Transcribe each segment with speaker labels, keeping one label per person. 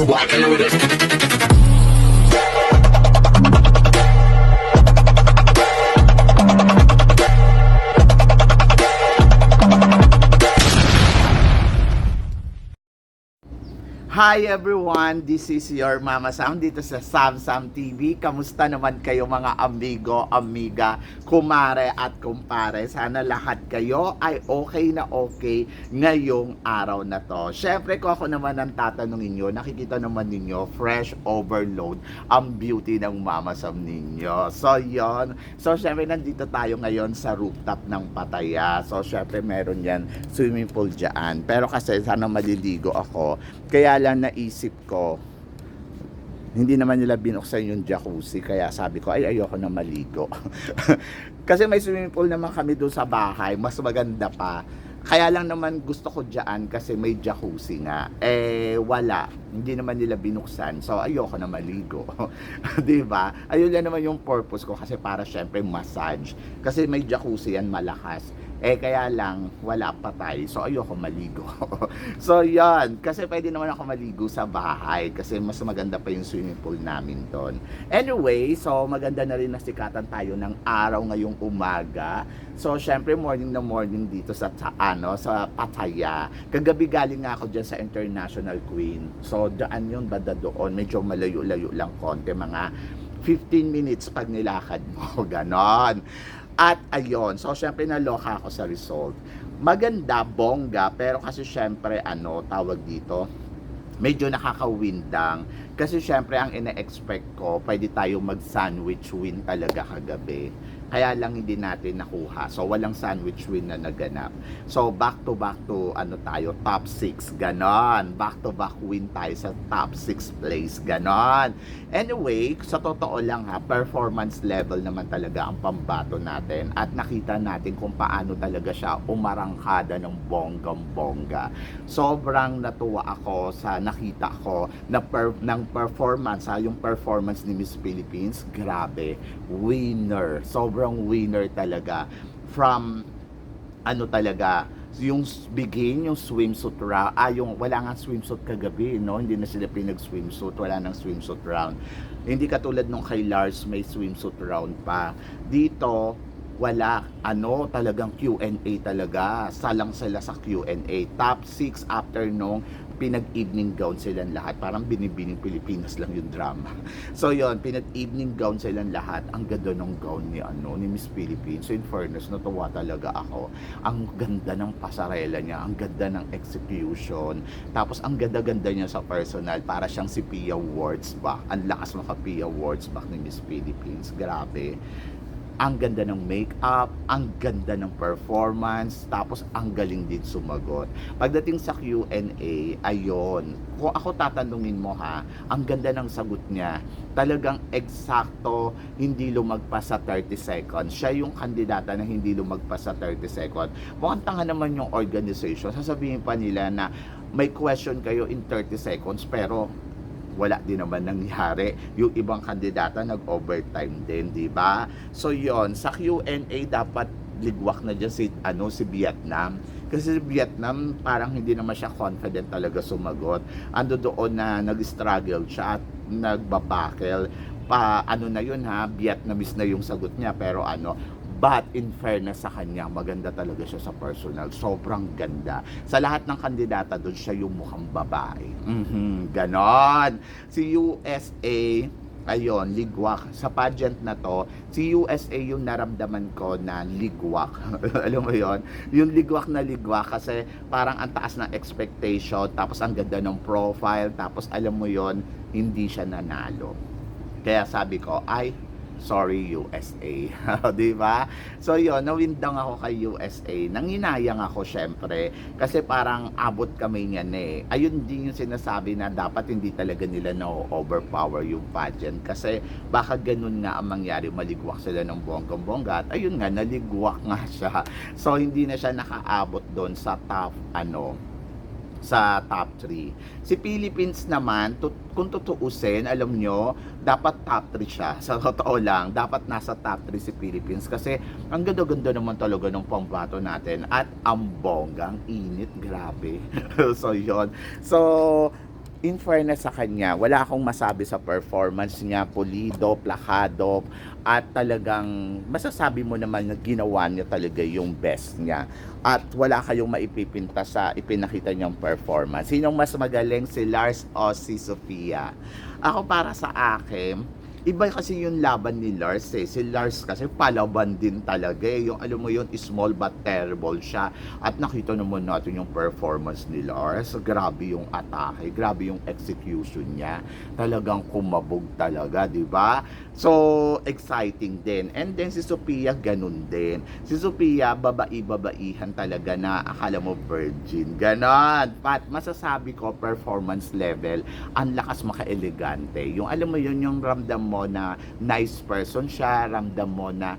Speaker 1: walking with it.
Speaker 2: Hi everyone, this is your Mama Sam dito sa Sam Sam TV. Kamusta naman kayo mga amigo, amiga, kumare at kumpare? Sana lahat kayo ay okay na okay ngayong araw na to. Syempre ko ako naman ang tatanungin nyo, nakikita naman ninyo, fresh overload ang beauty ng Mama Sam ninyo. So yon, so syempre nandito tayo ngayon sa rooftop ng Pattaya. So syempre meron yan swimming pool dyan. Pero kasi sana maliligo ako. Kaya lang naisip ko, hindi naman nila binuksan yung jacuzzi, kaya sabi ko, ay ayoko na maligo. Kasi may swimming pool naman kami doon sa bahay, mas maganda pa. Kaya lang naman gusto ko dyan kasi may jacuzzi nga. Eh, wala. Hindi naman nila binuksan. So, ayoko na maligo. Diba? Ayun lang naman yung purpose ko kasi para syempre massage. Kasi may jacuzzi yan malakas. Eh, kaya lang, wala pa tayo. So, ayoko maligo. So, yan. Kasi pwede naman ako maligo sa bahay. Kasi mas maganda pa yung swimming pool namin doon. Anyway, so maganda na rin nasikatan tayo ng araw ngayong umaga. So, syempre, morning na morning dito sa Pattaya. Kagabi galing nga ako dyan sa International Queen. So, daan yun, banda doon. Medyo malayo-layo lang konti. Mga 15 minutes pag nilakad mo. Ganon. At ayun, so syempre naloka ako sa result. Maganda, bongga, pero kasi syempre tawag dito, medyo nakakawindang. Kasi syempre ang ina-expect ko, pwede tayo mag-sandwich win talaga kagabi. Kaya lang hindi natin nakuha. So walang sandwich win na naganap. So back to tayo, top 6, ganon. Back to back win tayo sa top 6 place, ganon. Anyway, sa totoo lang performance level naman talaga ang pambato natin. At nakita natin kung paano talaga siya umarangkada ng bonggang-bongga. Sobrang natuwa ako sa nakita ko na ng performance, yung performance ni Miss Philippines, grabe, winner, sobrang winner talaga. From talaga, yung begin, yung swimsuit round, wala nga swimsuit kagabi, no? Hindi na sila pinag-swimsuit, wala nang swimsuit round. Hindi katulad nung kay Lars, may swimsuit round pa. Dito, wala, talagang Q&A talaga. Salang sila sa Q&A. Top 6 after nung pinag-evening gown silang lahat. Parang binibining Pilipinas lang yung drama. So yon, pinag-evening gown silang lahat. Ang ganda ng gown ni Miss Philippines. So in fairness, natuwa talaga ako. Ang ganda ng pasarela niya, ang ganda ng execution. Tapos ang ganda-ganda niya sa personal, para siyang si Pia Wurtzbach. Ang lakas maka Pia Wurtzbach ni Miss Philippines. Grabe. Ang ganda ng makeup, ang ganda ng performance, tapos ang galing din sumagot. Pagdating sa Q&A, ayon, kung ako tatanungin mo ang ganda ng sagot niya, talagang eksakto, hindi lumagpas sa 30 seconds. Siya yung kandidata na hindi lumagpas sa 30 seconds. Mukhang tanga naman yung organization. Sasabihin pa nila na may question kayo in 30 seconds, pero wala din naman nangyari. Yung ibang kandidata nag-overtime din, di ba? So yon, sa Q&A dapat ligwak na dyan si Vietnam. Kasi si Vietnam parang hindi naman siya confident talaga sumagot. Ando doon na nag-struggle siya at nagbabakel. Na yun Vietnamese na yung sagot niya, pero but in fairness sa kanya, maganda talaga siya sa personal. Sobrang ganda. Sa lahat ng kandidata doon, siya yung mukhang babae. Ganon. Si USA, ayun, ligwak. Sa pageant na to, si USA yung naramdaman ko na ligwak. Alam mo yon, yung ligwak na ligwak kasi parang ang taas ng expectation, tapos ang ganda ng profile, tapos alam mo yon, hindi siya nanalo. Kaya sabi ko, sorry USA. Di ba? So yon, nawindang ako kay USA. Nanginayang ako syempre kasi parang abot kami niyan Ayun din yung sinasabi na dapat hindi talaga nila na-overpower yung pageant kasi baka ganun nga ang mangyari, maligwak sila ng bonggang-bongga. At ayun nga, naligwak nga siya. So hindi na siya nakaabot doon sa top sa top 3. Si Philippines naman, kung tutuusin, alam nyo, dapat top 3 siya. Sa totoo lang, dapat nasa top 3 si Philippines kasi ang ganda-ganda naman talaga ng pambato natin at ang bonggang init, grabe. So yon. So in fairness sa kanya, wala akong masabi sa performance niya, pulido, plakado, at talagang masasabi mo naman na ginawa niya talaga yung best niya. At wala kayong maipipinta sa ipinakita niyang performance. Sinong mas magaling, si Lars o si Sofia? Ako para sa akin, iba kasi yung laban ni Lars eh. Si Lars kasi palaban din talaga eh. Yung alam mo yun, small but terrible siya. At nakita naman natin yung performance ni Lars. Grabe yung atake, grabe yung execution niya. Talagang kumabog talaga, di ba? So, exciting din. And then si Sophia, ganun din. Si Sophia, babai-babaihan talaga na akala mo virgin. Ganon. But masasabi ko, performance level, ang lakas maka-elegante. Yung alam mo yun, yung ramdam mo na nice person siya, ramdam mo na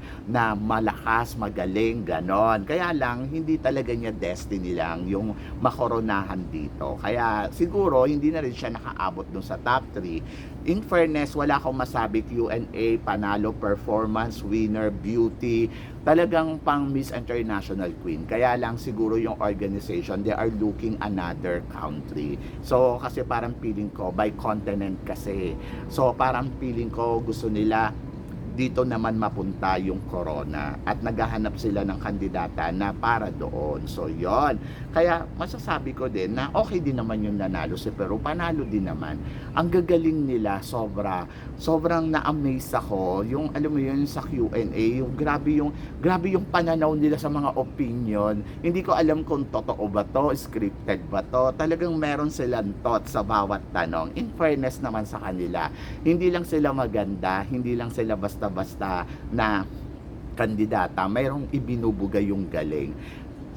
Speaker 2: malakas, magaling, ganon. Kaya lang, hindi talaga niya destiny lang yung makoronahan dito. Kaya siguro, hindi na rin siya nakaabot dun sa top 3. In fairness, wala akong masabi Q&A, panalo, performance, winner, beauty, talagang pang Miss International Queen. Kaya lang siguro yung organization, they are looking another country. So, kasi parang feeling ko, by continent kasi. So, parang feeling ko gusto nila dito naman mapunta yung corona at naghahanap sila ng kandidata na para doon. So, yon. Kaya masasabi ko din na okay din naman yung nanalo si Peru. Panalo din naman. Ang gagaling nila, sobrang na-amaze ako. Yung, alam mo yun, sa Q&A, yung grabe yung pananaw nila sa mga opinion. Hindi ko alam kung totoo ba to, scripted ba to. Talagang meron silang thought sa bawat tanong. In fairness naman sa kanila, hindi lang sila maganda, hindi lang sila basta na kandidata, mayroong ibinubuga yung galing.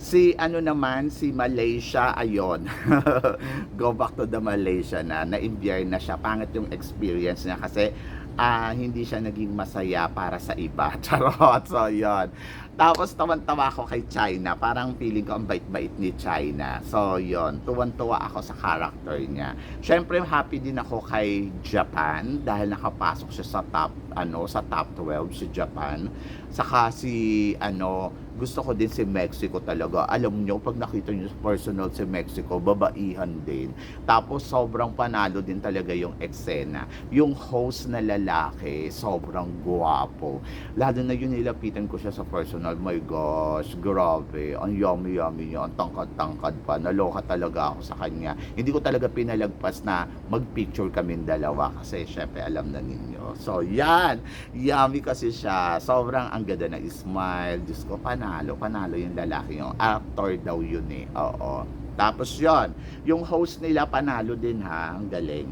Speaker 2: Si ano naman, si Malaysia, ayon. Go back to the Malaysia na-imbiyer na siya. Pangit yung experience niya kasi hindi siya naging masaya para sa iba. Charot. So, yon. Tapos, tawan-tawa ako kay China. Parang feeling ko ang bait-bait ni China. So, yon. Tuwan-tuwa ako sa character niya. Siyempre, happy din ako kay Japan dahil nakapasok siya sa top 12 si Japan. Saka gusto ko din si Mexico talaga. Alam nyo, pag nakita nyo personal si Mexico, babaihan din. Tapos, sobrang panalo din talaga yung eksena. Yung host na lalaki, sobrang guwapo. Lalo na yun, nilapitan ko siya sa personal. My gosh, grabe. Ang yummy-yummy niya. Ang tangkad-tangkad pa. Naloka talaga ako sa kanya. Hindi ko talaga pinalagpas na mag-picture kaming dalawa. Kasi, syempre, alam na ninyo. So, yan. Yummy kasi siya. Sobrang ang ganda na smile. Diyos ko, panalo yung lalaki. Yung actor daw yun eh. Oo. Tapos yon, yung host nila panalo din ha. Ang galing.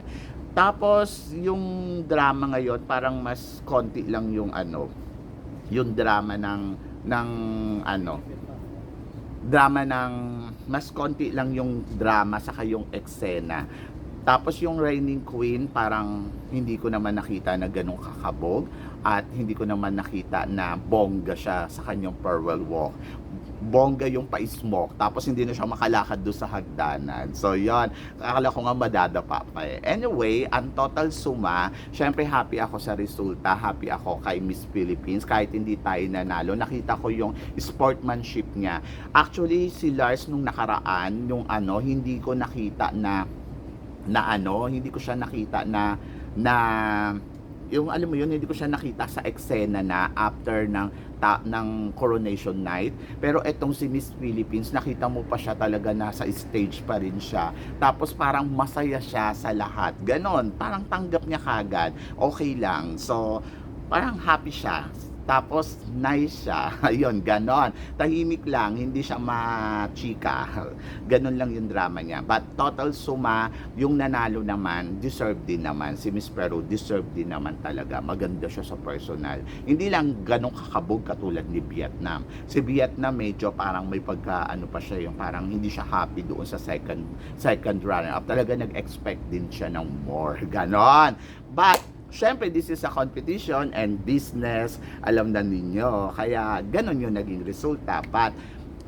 Speaker 2: Tapos, yung drama ngayon, parang mas konti lang yung yung drama mas konti lang yung drama saka yung eksena. Tapos yung reigning queen, parang hindi ko naman nakita na ganun kakabog at hindi ko naman nakita na bongga siya sa kanyang farewell walk. Bongga yung pa-smoke, tapos hindi na siya makalakad doon sa hagdanan. So yon, akala ko nga madadapa pa eh. Anyway, ang total suma, syempre happy ako sa resulta, happy ako kay Miss Philippines, kahit hindi tayo nanalo. Nakita ko yung sportsmanship niya. Actually, si Lars nung nakaraan, yung hindi ko nakita hindi ko siya nakita na yung alam mo yun, hindi ko siya nakita sa eksena na after ng coronation night. Pero etong si Miss Philippines, nakita mo pa siya talaga nasa stage pa rin siya. Tapos parang masaya siya sa lahat. Ganon, parang tanggap niya kagad. Okay lang. So, parang happy siya. Tapos, nice siya. Ayun, ganon. Tahimik lang, hindi siya machika. Ganon lang yung drama niya. But total suma, yung nanalo naman, deserve din naman. Si Miss Peru, deserve din naman talaga. Maganda siya sa personal. Hindi lang ganong kakabog katulad ni Vietnam. Si Vietnam, medyo parang may pa siya, yung parang hindi siya happy doon sa second runner-up. Talaga nag-expect din siya ng more. Ganon. But, syempre, this is a competition and business, alam na ninyo. Kaya, ganun yung naging resulta. But,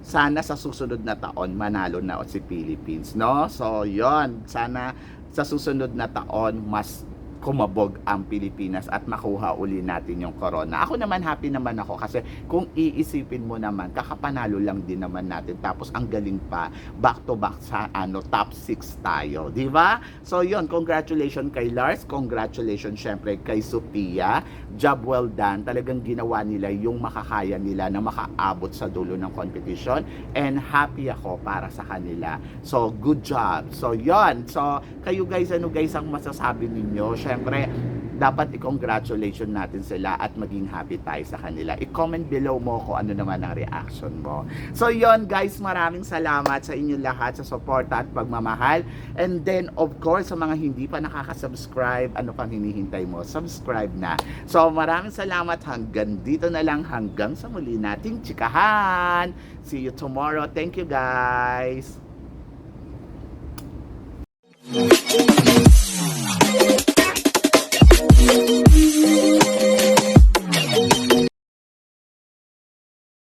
Speaker 2: sana sa susunod na taon, manalo na si Philippines, no? So, yon, sana sa susunod na taon, mas kumabog ang Pilipinas at makuha uli natin yung corona. Ako naman happy naman ako kasi kung iisipin mo naman, kakapanalo lang din naman natin. Tapos ang galing pa, back to back sa top 6 tayo, di ba? So yon, congratulations kay Lars, congratulations syempre kay Sophia. Job well done. Talagang ginawa nila yung makakaya nila na makaabot sa dulo ng competition, and happy ako para sa kanila. So good job. So yon. So kayo guys, ano guys ang masasabi ninyo? Syempre, dapat i-congratulation natin sila at maging happy tayo sa kanila. I-comment below mo kung ano naman ang reaction mo. So yon guys, maraming salamat sa inyo lahat sa suporta at pagmamahal. And then of course, sa mga hindi pa nakaka-subscribe, ano pang hinihintay mo? Subscribe na. So maraming salamat, hanggang dito na lang, hanggang sa muli nating chikahan. See you tomorrow. Thank you guys.